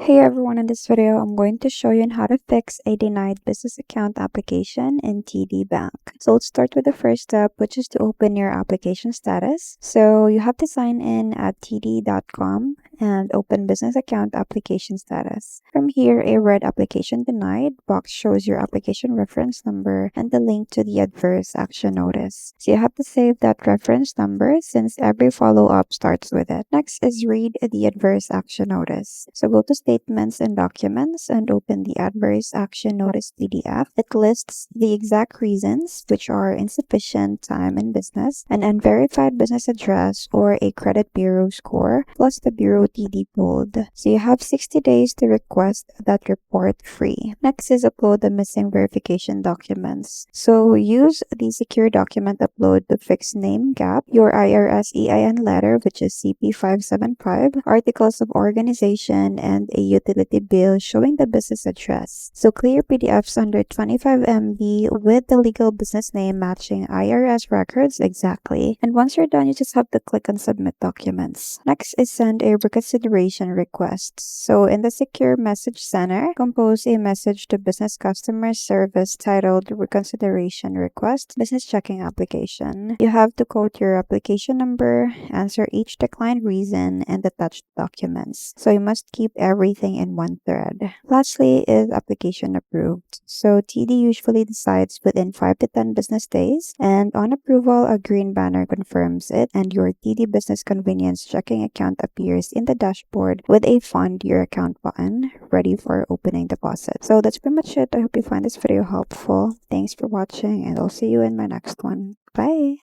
Hey everyone, in this video, I'm going to show you on how to fix a denied business account application in TD Bank. So let's start with the first step, which is to open your application status. So you have to sign in at td.com and open business account application status. From here, a red application denied box shows your application reference number and the link to the adverse action notice. So you have to save that reference number since every follow-up starts with it. Next is read the adverse action notice. So go to Statements and Documents and open the Adverse Action Notice PDF. It lists the exact reasons, which are insufficient time in business, an unverified business address, or a credit bureau score, plus the bureau TD code. So you have 60 days to request that report free. Next is upload the missing verification documents. So use the secure document upload to fix name gap, your IRS EIN letter, which is CP575, articles of organization, and a utility bill showing the business address. So clear PDFs under 25 MB with the legal business name matching IRS records exactly. And once you're done, you just have to click on Submit Documents. Next is send a reconsideration request. So in the Secure Message Center, compose a message to Business Customer Service titled Reconsideration Request Business Checking Application. You have to quote your application number, answer each declined reason, and attach documents. So you must keep everything in one thread. Lastly is application approved. So TD usually decides within 5 to 10 business days, and on approval, a green banner confirms it, and your TD Business Convenience checking account appears in the dashboard with a Fund Your Account button ready for opening deposit. So that's pretty much it. I hope you find this video helpful. Thanks for watching, and I'll see you in my next one. Bye!